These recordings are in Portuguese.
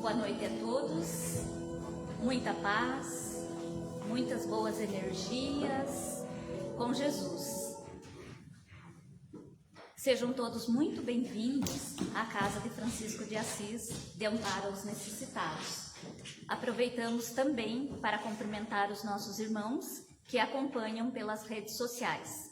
Boa noite a todos, muita paz, muitas boas energias com Jesus. Sejam todos muito bem-vindos à Casa de Francisco de Assis, de Amparo aos Necessitados. Aproveitamos também para cumprimentar os nossos irmãos que acompanham pelas redes sociais.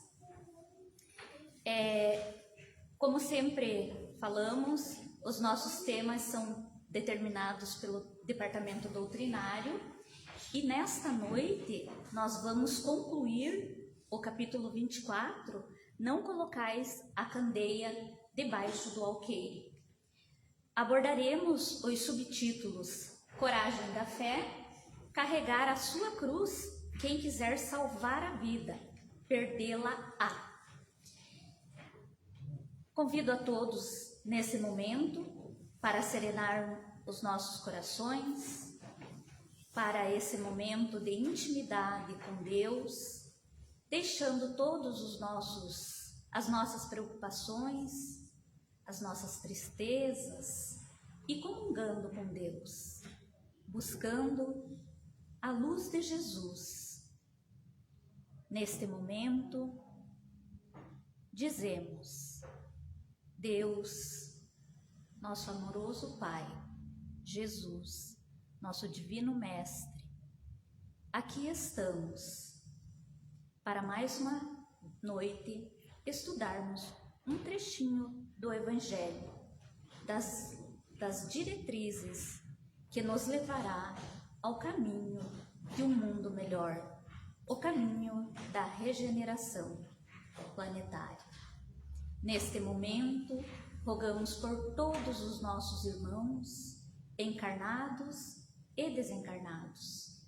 Como sempre falamos, os nossos temas são determinados pelo Departamento Doutrinário e nesta noite nós vamos concluir o capítulo 24, Não colocais a candeia debaixo do alqueire. Abordaremos os subtítulos Coragem da Fé, Carregar a sua cruz, quem quiser salvar a vida, perdê-la-á. Convido a todos nesse momento para serenar os nossos corações, para esse momento de intimidade com Deus, deixando todos as nossas preocupações, as nossas tristezas e comungando com Deus, buscando a luz de Jesus. Neste momento, dizemos: Deus, nosso amoroso Pai, Jesus, nosso divino Mestre, aqui estamos para mais uma noite estudarmos um trechinho do Evangelho, das diretrizes que nos levará ao caminho de um mundo melhor, o caminho da regeneração planetária. Neste momento, rogamos por todos os nossos irmãos, encarnados e desencarnados,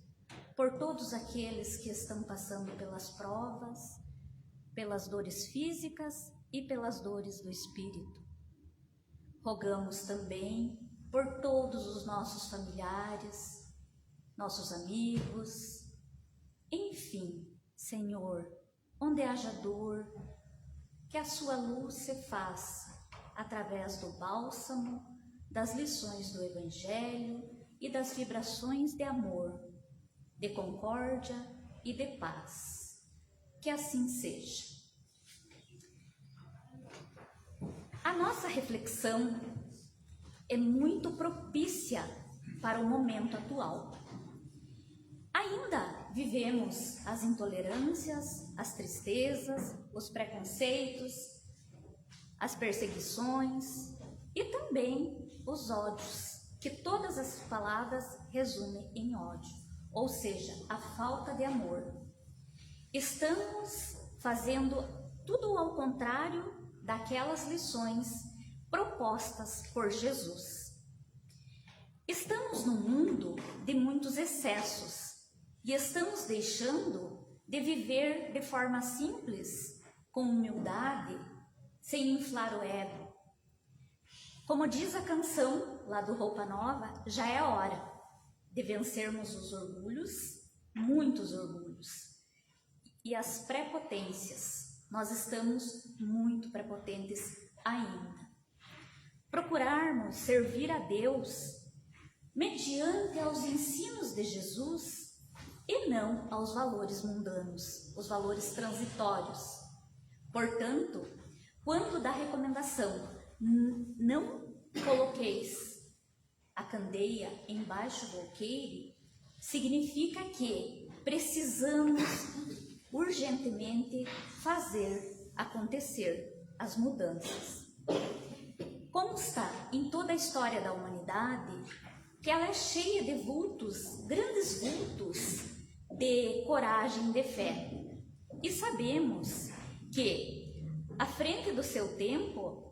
por todos aqueles que estão passando pelas provas, pelas dores físicas e pelas dores do espírito. Rogamos também por todos os nossos familiares, nossos amigos, enfim, Senhor, onde haja dor, que a sua luz se faça através do bálsamo, das lições do Evangelho e das vibrações de amor, de concórdia e de paz. Que assim seja. A nossa reflexão é muito propícia para o momento atual. Ainda vivemos as intolerâncias, as tristezas, os preconceitos, as perseguições e também os ódios, que todas as palavras resumem em ódio, ou seja, a falta de amor. Estamos fazendo tudo ao contrário daquelas lições propostas por Jesus. Estamos num mundo de muitos excessos e estamos deixando de viver de forma simples, com humildade, sem inflar o ego. Como diz a canção lá do Roupa Nova, já é hora de vencermos os orgulhos, muitos orgulhos, e as prepotências. Nós estamos muito prepotentes ainda. Procurarmos servir a Deus mediante aos ensinos de Jesus e não aos valores mundanos, os valores transitórios. Portanto, quando da recomendação, não coloqueis a candeia embaixo do alqueire, significa que precisamos urgentemente fazer acontecer as mudanças. Consta em toda a história da humanidade que ela é cheia de vultos, grandes vultos de coragem, de fé. E sabemos que, à frente do seu tempo,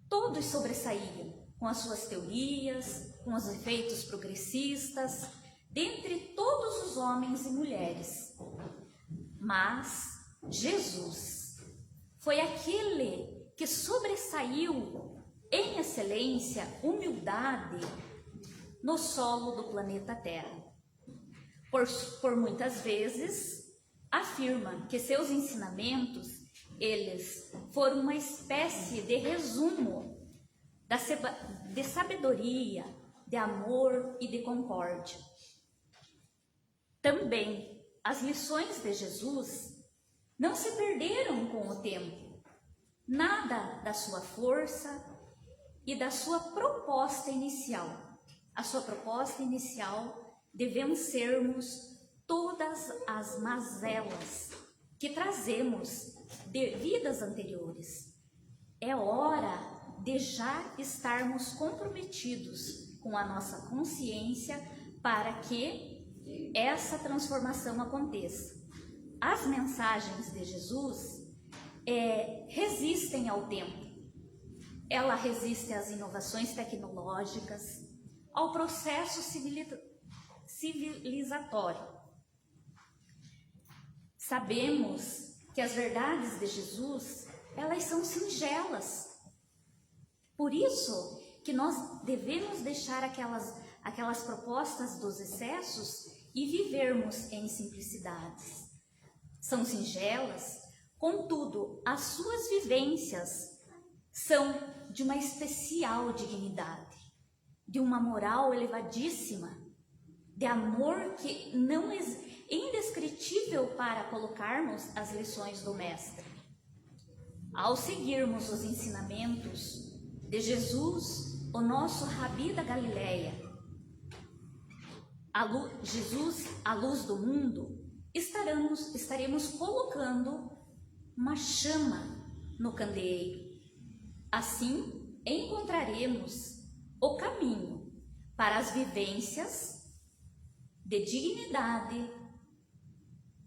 todos sobressaíam com as suas teorias, com os efeitos progressistas, dentre todos os homens e mulheres. Mas Jesus foi aquele que sobressaiu em excelência, humildade, no solo do planeta Terra. Por muitas vezes, afirma que seus ensinamentos, eles foram uma espécie de resumo de sabedoria, de amor e de concórdia. Também as lições de Jesus não se perderam com o tempo. Nada da sua força e da sua proposta inicial. A sua proposta inicial de vencermos todas as mazelas que trazemos de vidas anteriores. É hora de já estarmos comprometidos com a nossa consciência para que essa transformação aconteça. As mensagens de Jesus resistem ao tempo. Ela resiste às inovações tecnológicas, ao processo civilizatório. Sabemos que as verdades de Jesus, elas são singelas. Por isso que nós devemos deixar aquelas propostas dos excessos e vivermos em simplicidades. São singelas, contudo, as suas vivências são de uma especial dignidade, de uma moral elevadíssima, de amor que não é indescritível para colocarmos as lições do Mestre. Ao seguirmos os ensinamentos de Jesus, o nosso Rabi da Galileia, Jesus, a luz do mundo, estaremos colocando uma chama no candeeiro. Assim, encontraremos o caminho para as vivências de dignidade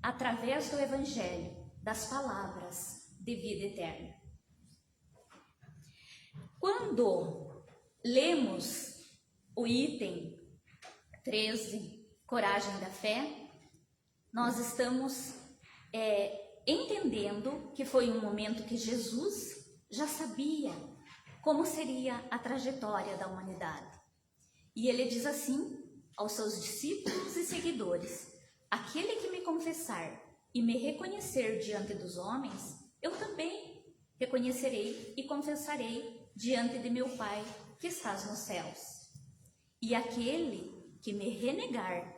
através do Evangelho, das palavras de vida eterna. Quando lemos o item 13, Coragem da Fé, nós estamos entendendo que foi um momento que Jesus já sabia como seria a trajetória da humanidade. E ele diz assim aos seus discípulos e seguidores: aquele que me confessar e me reconhecer diante dos homens, eu também reconhecerei e confessarei diante de meu Pai que estás nos céus. E aquele que me renegar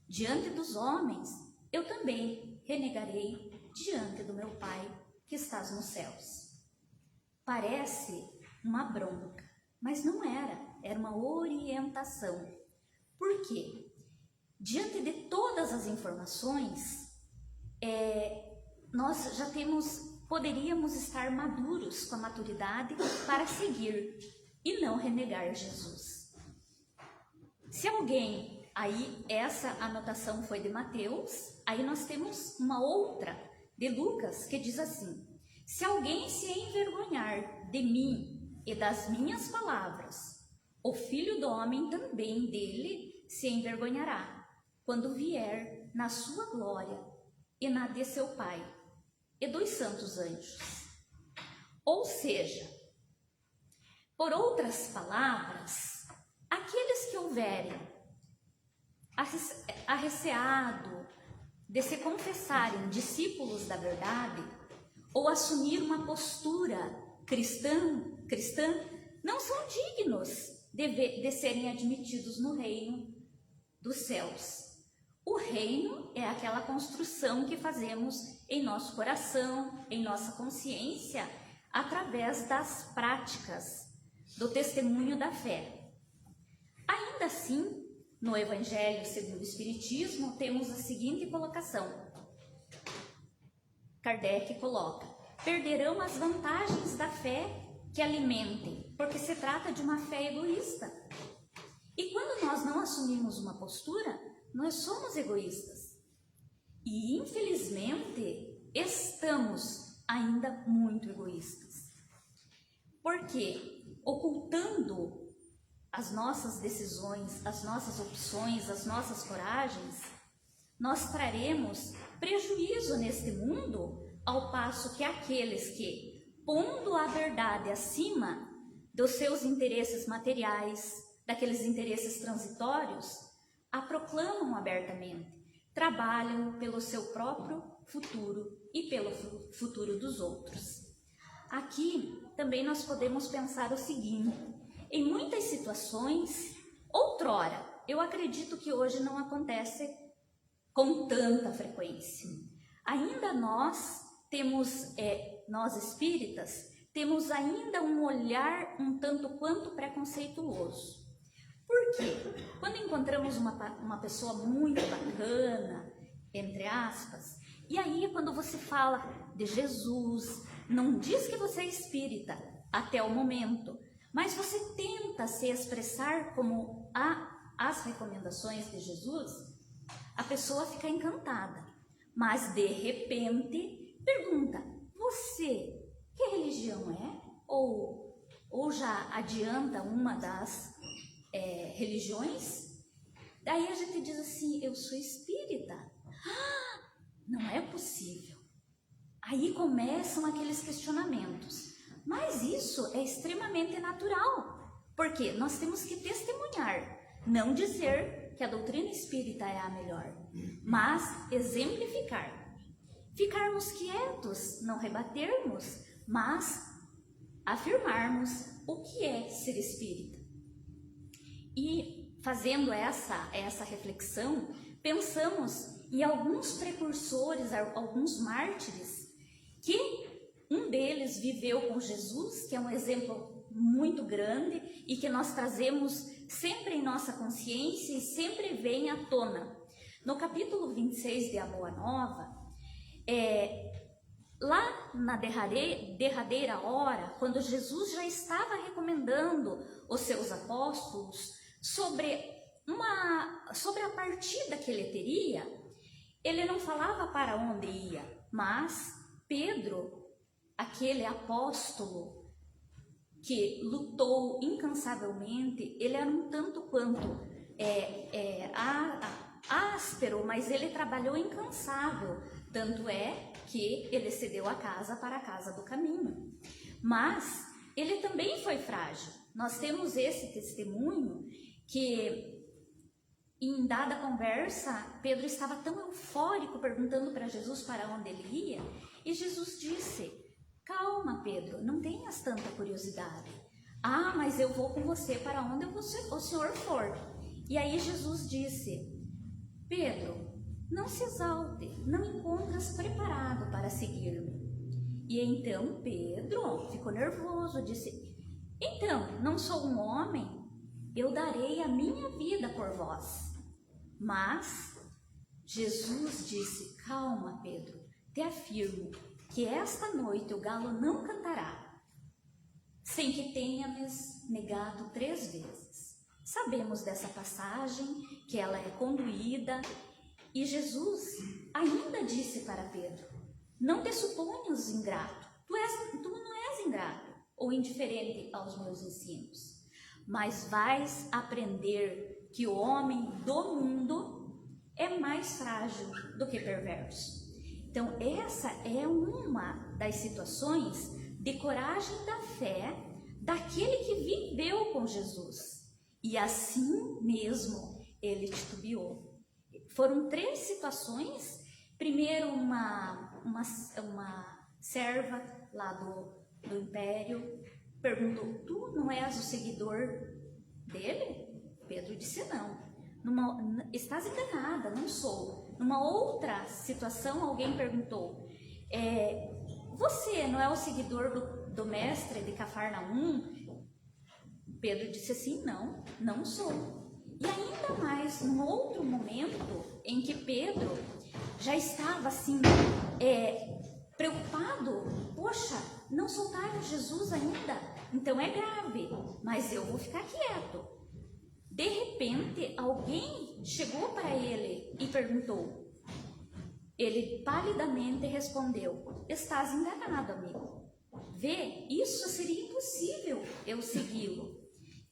diante dos homens, eu também renegarei diante do meu Pai que estás nos céus. Parece uma bronca, mas não era uma orientação. Por quê? Diante de todas as informações, nós já poderíamos estar maduros com a maturidade para seguir e não renegar Jesus. Se alguém, aí essa anotação foi de Mateus, aí nós temos uma outra de Lucas que diz assim: se alguém se envergonhar de mim e das minhas palavras, o Filho do Homem também dele se envergonhará, quando vier na sua glória e na de seu Pai e dos santos anjos. Ou seja, por outras palavras, aqueles que houverem arreceado de se confessarem discípulos da verdade ou assumir uma postura cristã, não são dignos de serem admitidos no reino dos céus. O reino é aquela construção que fazemos em nosso coração, em nossa consciência, através das práticas, do testemunho da fé. Ainda assim, no Evangelho segundo o Espiritismo, temos a seguinte colocação. Kardec coloca: perderão as vantagens da fé que alimentem, porque se trata de uma fé egoísta. E quando nós não assumimos uma postura, nós somos egoístas. E, infelizmente, estamos ainda muito egoístas. Porque, ocultando as nossas decisões, as nossas opções, as nossas coragens, nós traremos prejuízo neste mundo, ao passo que aqueles que, pondo a verdade acima dos seus interesses materiais, daqueles interesses transitórios, a proclamam abertamente, trabalham pelo seu próprio futuro e pelo futuro dos outros. Aqui também nós podemos pensar o seguinte: em muitas situações outrora, eu acredito que hoje não acontece com tanta frequência. Ainda nós temos, nós espíritas, temos ainda um olhar um tanto quanto preconceituoso. Por quê? Quando encontramos uma pessoa muito bacana, entre aspas, e aí quando você fala de Jesus, não diz que você é espírita até o momento, mas você tenta se expressar como as recomendações de Jesus, a pessoa fica encantada, mas de repente pergunta: você, que religião é? Ou já adianta uma das religiões? Daí a gente diz assim: eu sou espírita. Ah, não é possível. Aí começam aqueles questionamentos. Mas isso é extremamente natural, porque nós temos que testemunhar, não dizer que a doutrina espírita é a melhor, mas exemplificar. Ficarmos quietos, não rebatermos, mas afirmarmos o que é ser espírita. E fazendo essa reflexão, pensamos em alguns precursores, alguns mártires, que um deles viveu com Jesus, que é um exemplo muito grande e que nós trazemos sempre em nossa consciência e sempre vem à tona. No capítulo 26 de A Boa Nova, lá na derradeira hora, quando Jesus já estava recomendando os seus apóstolos sobre a partida que ele teria, ele não falava para onde ia, mas Pedro, aquele apóstolo que lutou incansavelmente, ele era um tanto quanto áspero, mas ele trabalhou incansável, tanto é que ele cedeu a casa para a casa do caminho. Mas ele também foi frágil. Nós temos esse testemunho que, em dada conversa, Pedro estava tão eufórico perguntando para Jesus para onde ele ia, e Jesus disse: calma, Pedro, não tenhas tanta curiosidade. Ah, mas eu vou com você para onde o Senhor for. E aí Jesus disse: Pedro, não se exalte, não encontras preparado para seguir-me. E então Pedro ficou nervoso, disse: então, não sou um homem? Eu darei a minha vida por vós. Mas Jesus disse: calma, Pedro, te afirmo que esta noite o galo não cantará, sem que tenhas negado 3 vezes. Sabemos dessa passagem, que ela é conduída, e Jesus ainda disse para Pedro: não te suponhas ingrato, tu não és ingrato ou indiferente aos meus ensinos, mas vais aprender que o homem do mundo é mais frágil do que perverso. Então essa é uma das situações de coragem da fé daquele que viveu com Jesus, e assim mesmo ele titubeou. Foram 3 situações. Primeiro, uma serva lá do império perguntou: tu não és o seguidor dele? Pedro disse: não. Estás enganada, não sou. Numa outra situação, alguém perguntou: você não é o seguidor do mestre de Cafarnaum? Pedro disse assim: não, não sou. E ainda mais, num outro momento em que Pedro já estava assim, preocupado: poxa, não soltaram Jesus ainda, então é grave, mas eu vou ficar quieto. De repente, alguém chegou para ele e perguntou. Ele palidamente respondeu: estás enganado, amigo. Vê, isso seria impossível eu segui-lo.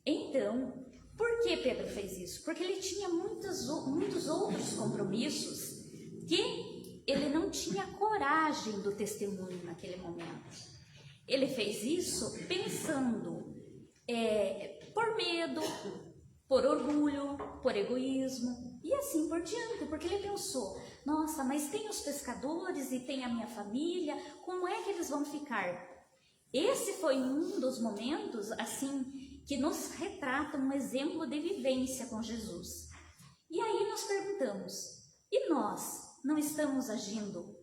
Então, por que Pedro fez isso? Porque ele tinha muitos outros compromissos que ele não tinha coragem do testemunho naquele momento. Ele fez isso pensando por medo, por orgulho, por egoísmo e assim por diante, porque ele pensou: nossa, mas tem os pescadores e tem a minha família, como é que eles vão ficar? Esse foi um dos momentos assim que nos retrata um exemplo de vivência com Jesus. E aí nós perguntamos, e nós não estamos agindo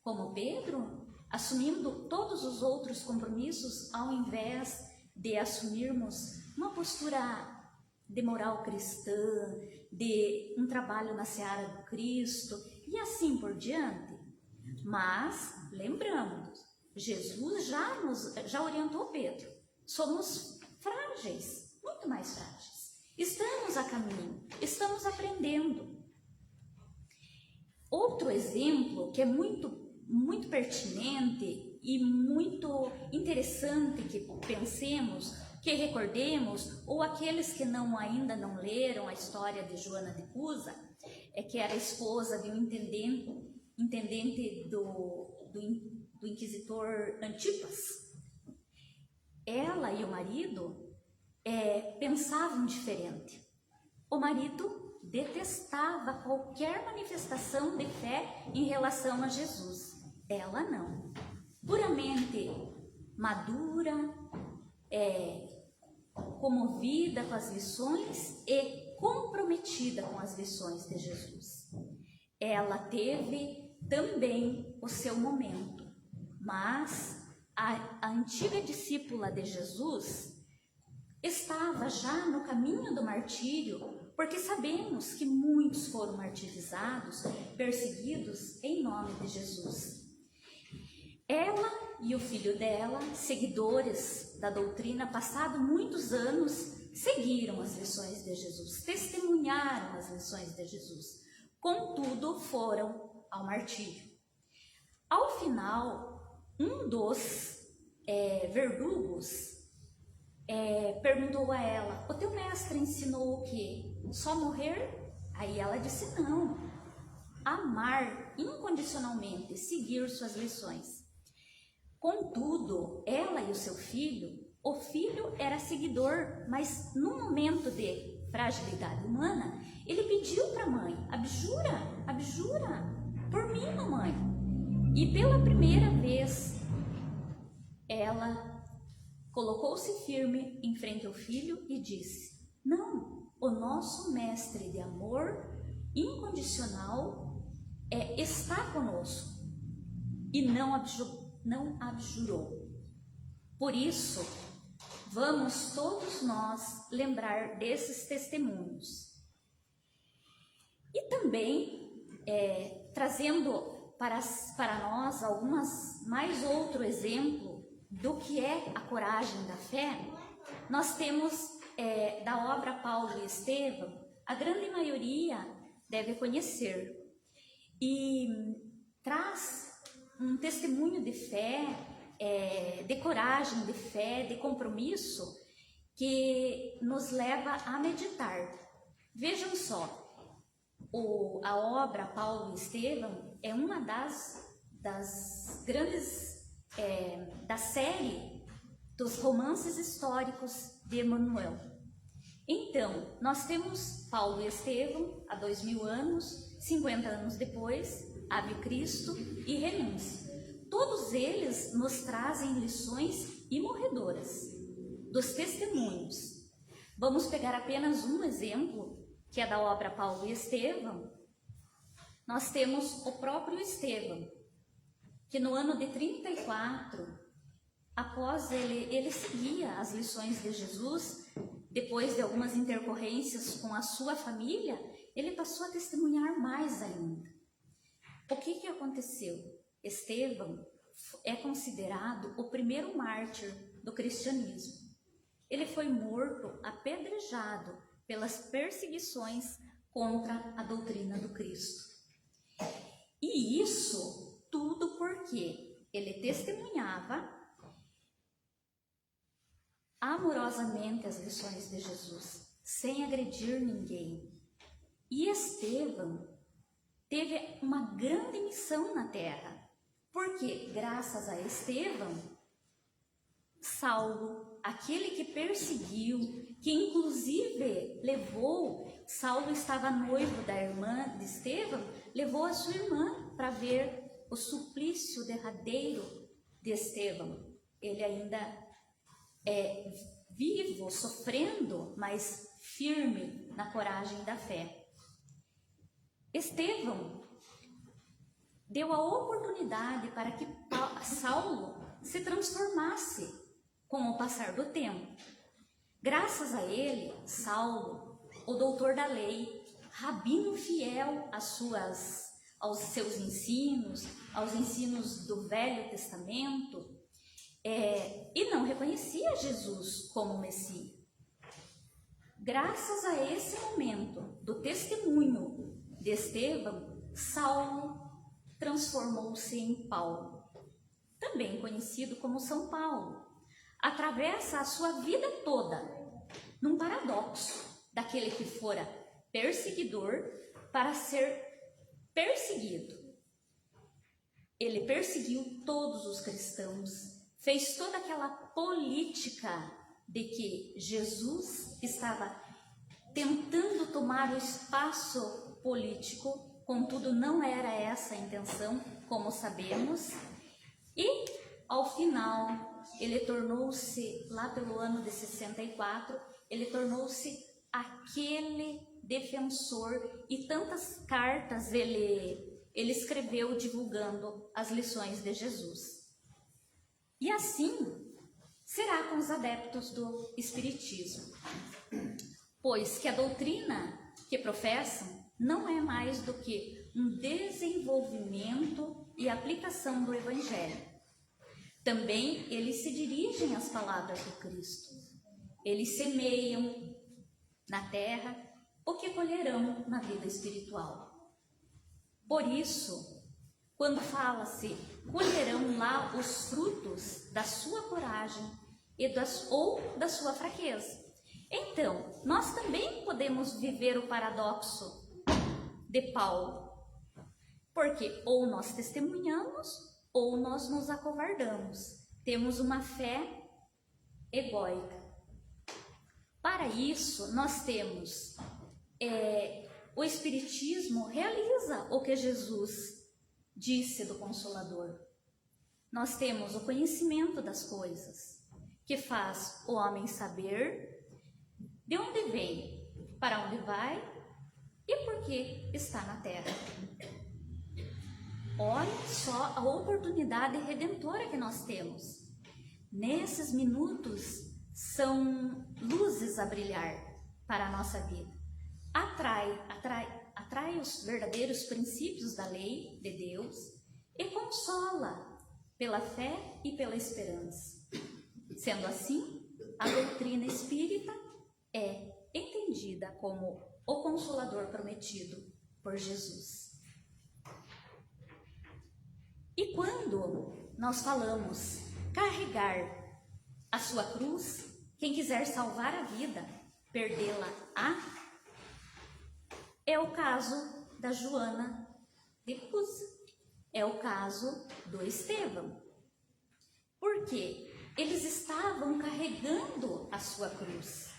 como Pedro, assumindo todos os outros compromissos ao invés de assumirmos uma postura de moral cristã, de um trabalho na seara do Cristo e assim por diante? Mas lembramos, Jesus já orientou Pedro, somos frágeis, muito mais frágeis, estamos a caminho, estamos aprendendo. Outro exemplo que é muito pertinente e muito interessante que pensemos, que recordemos, ou aqueles que ainda não leram a história de Joana de Cusa, é que era esposa de um intendente do inquisitor Antipas. Ela e o marido pensavam diferente. O marido detestava qualquer manifestação de fé em relação a Jesus. Ela não. Puramente madura, comovida com as lições e comprometida com as lições de Jesus. Ela teve também o seu momento, mas a antiga discípula de Jesus estava já no caminho do martírio, porque sabemos que muitos foram martirizados, perseguidos em nome de Jesus. Ela e o filho dela, seguidores da doutrina, passado muitos anos, seguiram as lições de Jesus, testemunharam as lições de Jesus, contudo foram ao martírio. Ao final, um dos verdugos perguntou a ela, o teu mestre ensinou o quê? Só morrer? Aí ela disse não, amar incondicionalmente, seguir suas lições. Contudo, ela e o seu filho, o filho era seguidor, mas num momento de fragilidade humana, ele pediu para a mãe, abjura, por mim, mamãe. E pela primeira vez, ela colocou-se firme em frente ao filho e disse, não, o nosso mestre de amor incondicional está conosco e não abjurou. Por isso, vamos todos nós lembrar desses testemunhos. E também, trazendo para nós mais outro exemplo do que é a coragem da fé, nós temos da obra Paulo e Estevão, a grande maioria deve conhecer, e traz um testemunho de fé, de coragem, de fé, de compromisso, que nos leva a meditar. Vejam só, a obra Paulo e Estevão é uma das grandes, da série dos romances históricos de Emmanuel. Então, nós temos Paulo e Estevão há 2000 anos, 50 anos depois, Ave Cristo e Renúncia. Todos eles nos trazem lições imorredoras dos testemunhos. Vamos pegar apenas um exemplo, que é da obra Paulo e Estevão. Nós temos o próprio Estevão, que no ano de 34, após ele seguia as lições de Jesus, depois de algumas intercorrências com a sua família, ele passou a testemunhar mais ainda. O que aconteceu? Estevão é considerado o primeiro mártir do cristianismo. Ele foi morto, apedrejado pelas perseguições contra a doutrina do Cristo. E isso tudo porque ele testemunhava amorosamente as lições de Jesus, sem agredir ninguém. E Estevão teve uma grande missão na terra, porque graças a Estevão, Saulo, aquele que perseguiu, que inclusive Saulo estava noivo da irmã de Estevão, levou a sua irmã para ver o suplício derradeiro de Estevão. Ele ainda vivo, sofrendo, mas firme na coragem da fé. Estevão deu a oportunidade para que Saulo se transformasse com o passar do tempo. Graças a ele, Saulo, o doutor da lei, rabino fiel aos seus ensinos, aos ensinos do Velho Testamento, e não reconhecia Jesus como Messias. Graças a esse momento do testemunho de Estevão, Saulo transformou-se em Paulo, também conhecido como São Paulo. Atravessa a sua vida toda num paradoxo daquele que fora perseguidor para ser perseguido. Ele perseguiu todos os cristãos, fez toda aquela política de que Jesus estava tentando tomar o espaço político, contudo não era essa a intenção, como sabemos, e ao final ele tornou-se, lá pelo ano de 64, ele tornou-se aquele defensor, e tantas cartas ele escreveu divulgando as lições de Jesus. E assim será com os adeptos do Espiritismo, pois que a doutrina que professam não é mais do que um desenvolvimento e aplicação do Evangelho. Também eles se dirigem às palavras do Cristo. Eles semeiam na terra o que colherão na vida espiritual. Por isso, quando fala-se, colherão lá os frutos da sua coragem ou da sua fraqueza. Então, nós também podemos viver o paradoxo de Paulo, porque ou nós testemunhamos ou nós nos acovardamos, temos uma fé egóica. Para isso, nós temos o Espiritismo realiza o que Jesus disse do Consolador. Nós temos o conhecimento das coisas, que faz o homem saber de onde vem, para onde vai e por que está na terra. Olha só a oportunidade redentora que nós temos. Nesses minutos são luzes a brilhar para a nossa vida. Atrai os verdadeiros princípios da lei de Deus e consola pela fé e pela esperança. Sendo assim, a doutrina espírita é entendida como o Consolador prometido por Jesus. E quando nós falamos carregar a sua cruz, quem quiser salvar a vida, perdê-la-á, é o caso da Joana de Cusa, é o caso do Estevão. Porque eles estavam carregando a sua cruz.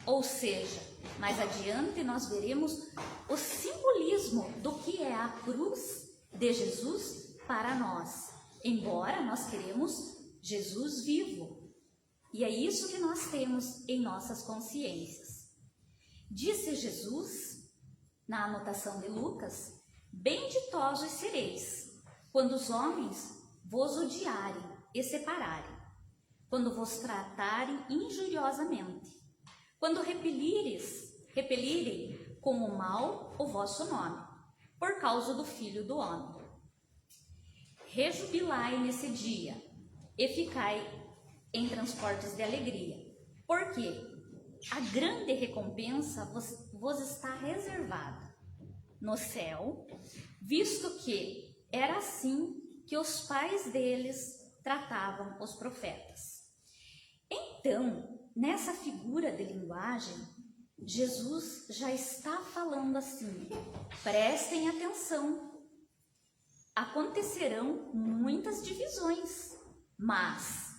Ou seja, mais adiante nós veremos o simbolismo do que é a cruz de Jesus para nós, embora nós queremos Jesus vivo. E é isso que nós temos em nossas consciências. Disse Jesus, na anotação de Lucas: benditosos sereis, quando os homens vos odiarem e separarem, quando vos tratarem injuriosamente, quando repelirem com o mal o vosso nome, por causa do Filho do Homem. Rejubilai nesse dia e ficai em transportes de alegria, porque a grande recompensa vos está reservada no céu, visto que era assim que os pais deles tratavam os profetas. Então, nessa figura de linguagem, Jesus já está falando assim: prestem atenção, acontecerão muitas divisões, mas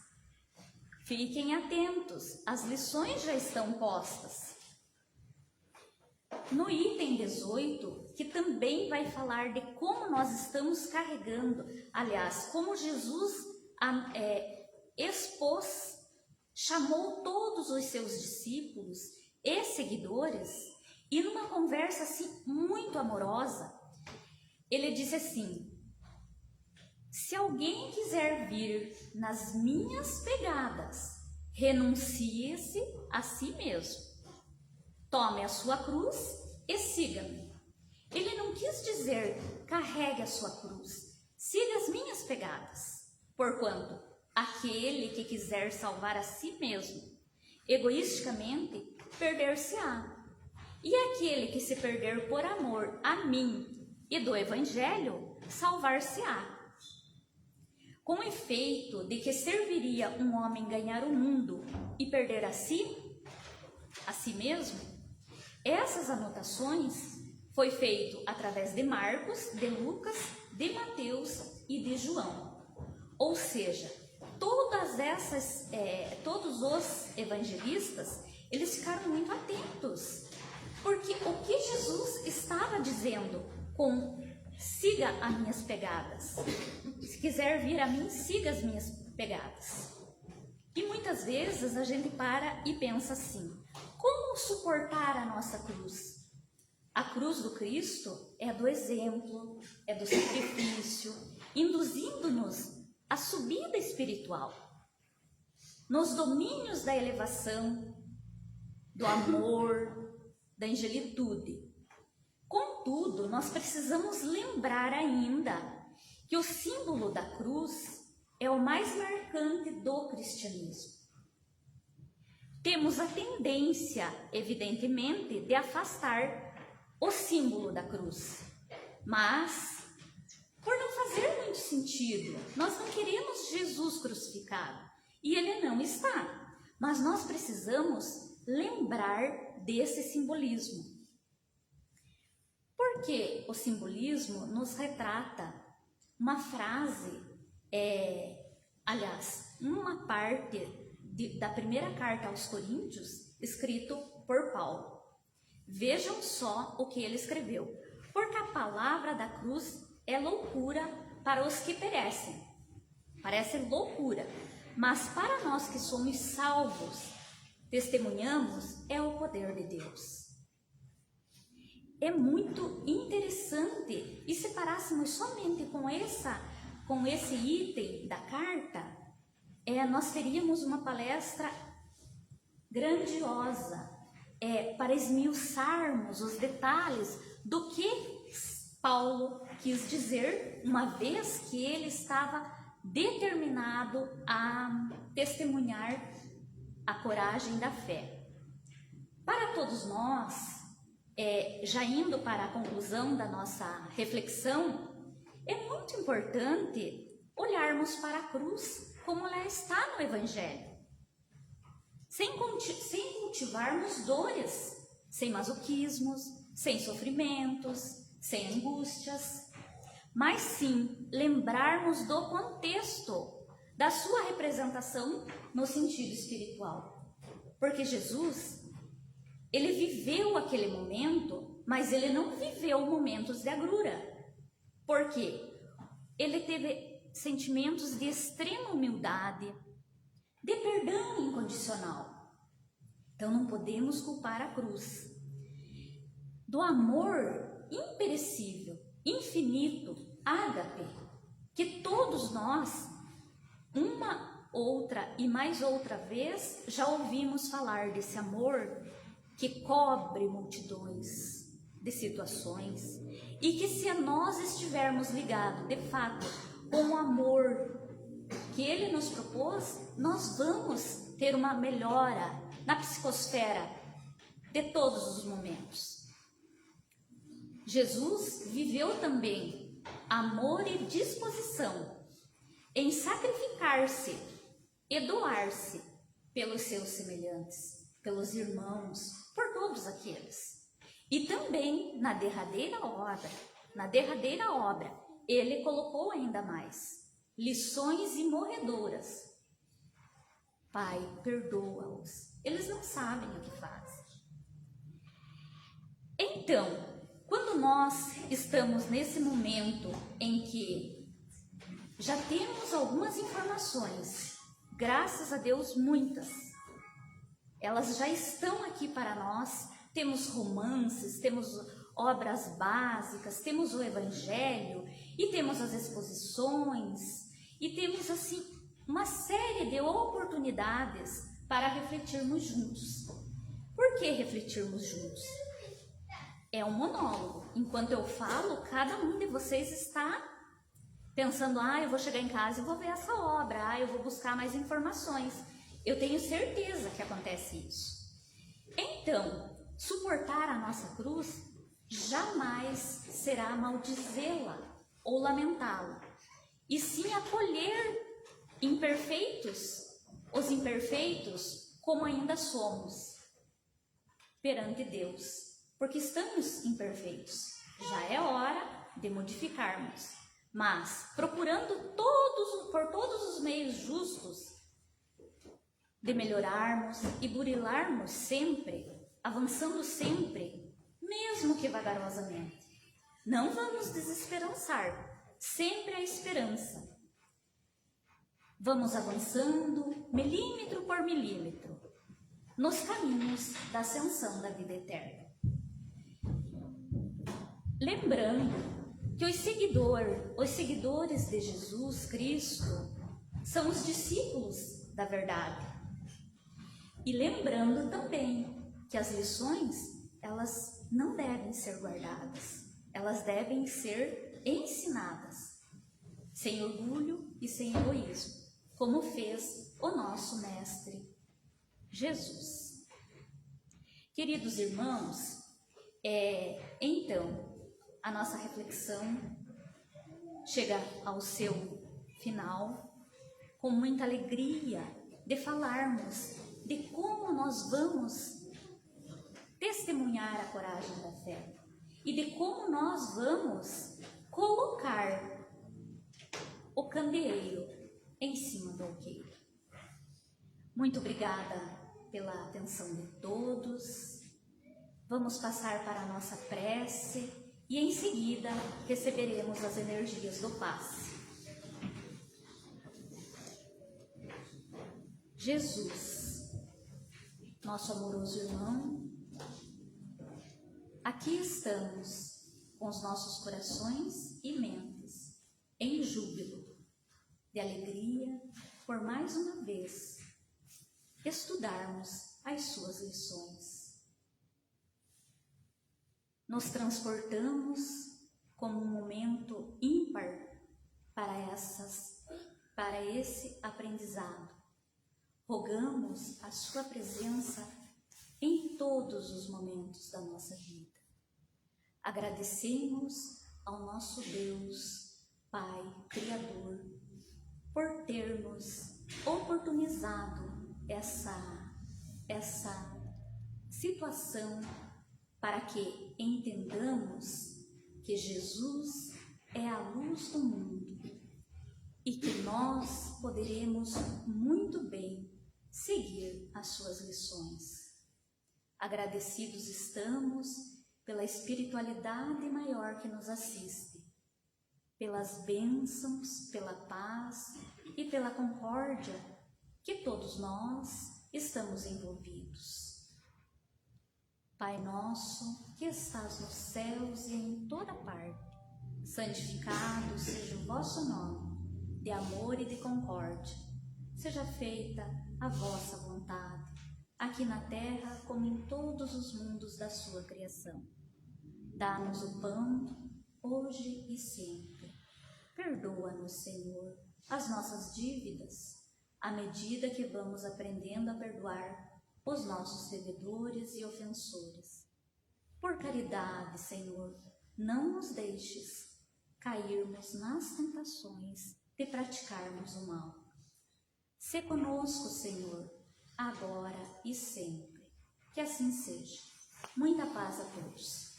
fiquem atentos, as lições já estão postas. No item 18, que também vai falar de como nós estamos carregando, aliás, como Jesus expôs chamou todos os seus discípulos e seguidores e numa conversa assim muito amorosa, ele disse assim: se alguém quiser vir nas minhas pegadas, renuncie-se a si mesmo. Tome a sua cruz e siga-me. Ele não quis dizer, carregue a sua cruz, siga as minhas pegadas. Porquanto, aquele que quiser salvar a si mesmo, egoisticamente, perder-se-á. E aquele que se perder por amor a mim e do Evangelho, salvar-se-á. Com efeito, de que serviria um homem ganhar o mundo e perder a si mesmo? Essas anotações foi feito através de Marcos, de Lucas, de Mateus e de João. Ou seja, todos os evangelistas, eles ficaram muito atentos, porque o que Jesus estava dizendo com siga as minhas pegadas. Se quiser vir a mim, siga as minhas pegadas. E muitas vezes a gente para e pensa assim: como suportar a nossa cruz? A cruz do Cristo é do exemplo, é do sacrifício, induzindo-nos à subida espiritual, nos domínios da elevação, do amor, da angelitude. Contudo, nós precisamos lembrar ainda que o símbolo da cruz é o mais marcante do cristianismo. Temos a tendência, evidentemente, de afastar o símbolo da cruz, mas por não fazer muito sentido, nós não queremos Jesus crucificado e ele não está, mas nós precisamos lembrar desse simbolismo. Porque o simbolismo nos retrata uma frase, uma parte da primeira carta aos Coríntios, escrito por Paulo. Vejam só o que ele escreveu: porque a palavra da cruz é loucura para os que perecem. Parece loucura, mas para nós que somos salvos, testemunhamos, é o poder de Deus. É muito interessante, e se parássemos somente com esse item da carta, nós teríamos uma palestra grandiosa, para esmiuçarmos os detalhes do que Paulo quis dizer, uma vez que ele estava determinado a testemunhar a coragem da fé. Para todos nós, já indo para a conclusão da nossa reflexão, é muito importante olharmos para a cruz como ela está no Evangelho, sem cultivarmos dores, sem masoquismos, sem sofrimentos, sem angústias, mas sim lembrarmos do contexto da sua representação no sentido espiritual. Porque Jesus, ele viveu aquele momento, mas ele não viveu momentos de agrura. Por quê? Ele teve sentimentos de extrema humildade, de perdão incondicional. Então não podemos culpar a cruz. Do amor imperecível, infinito, ágape, que todos nós, uma, outra e mais outra vez, já ouvimos falar desse amor que cobre multidões de situações e que, se nós estivermos ligados de fato com o amor que ele nos propôs, nós vamos ter uma melhora na psicosfera de todos os momentos. Jesus viveu também amor e disposição em sacrificar-se e doar-se pelos seus semelhantes, pelos irmãos, por todos aqueles. E também na derradeira obra, ele colocou ainda mais lições imorredoras. Pai, perdoa-os, eles não sabem o que fazem. Então, quando nós estamos nesse momento em que já temos algumas informações Graças a Deus, muitas. Elas já estão aqui para nós. Temos romances, temos obras básicas, temos o Evangelho e temos as exposições e temos assim uma série de oportunidades para refletirmos juntos. Por que refletirmos juntos? É um monólogo. Enquanto eu falo, cada um de vocês está pensando, eu vou chegar em casa e vou ver essa obra, eu vou buscar mais informações. Eu tenho certeza que acontece isso. Então, suportar a nossa cruz jamais será maldizê-la ou lamentá-la, e sim acolher os imperfeitos como ainda somos perante Deus, porque estamos imperfeitos. Já é hora de modificarmos, mas procurando por todos os meios justos de melhorarmos e burilarmos sempre, avançando sempre, mesmo que vagarosamente. Não vamos desesperançar, sempre a esperança. Vamos avançando, milímetro por milímetro, nos caminhos da ascensão da vida eterna. Lembrando que os seguidores de Jesus Cristo são os discípulos da verdade. E lembrando também que as lições, elas não devem ser guardadas, elas devem ser ensinadas, sem orgulho e sem egoísmo, como fez o nosso Mestre Jesus. Queridos irmãos, então, a nossa reflexão chega ao seu final com muita alegria de falarmos de como nós vamos testemunhar a coragem da fé e de como nós vamos colocar o candeeiro em cima do alqueire. Muito obrigada pela atenção de todos. Vamos passar para a nossa prece e em seguida receberemos as energias do passe. Jesus, nosso amoroso irmão, aqui estamos com os nossos corações e mentes em júbilo, de alegria por mais uma vez estudarmos as suas lições. Nos transportamos como um momento ímpar para esse aprendizado. Rogamos a sua presença em todos os momentos da nossa vida. Agradecemos ao nosso Deus, Pai, Criador, por ter nos oportunizado essa situação para que entendamos que Jesus é a luz do mundo e que nós poderemos muito bem seguir as suas lições. Agradecidos estamos pela espiritualidade maior que nos assiste, pelas bênçãos, pela paz e pela concórdia que todos nós estamos envolvidos. Pai nosso, que estás nos céus e em toda parte, santificado seja o vosso nome, de amor e de concórdia. Seja feita a vossa vontade, aqui na terra como em todos os mundos da sua criação. Dá-nos o pão, hoje e sempre. Perdoa-nos, Senhor, as nossas dívidas, à medida que vamos aprendendo a perdoar os nossos devedores e ofensores. Por caridade, Senhor, não nos deixes cairmos nas tentações de praticarmos o mal. Sê conosco, Senhor, agora e sempre. Que assim seja. Muita paz a todos.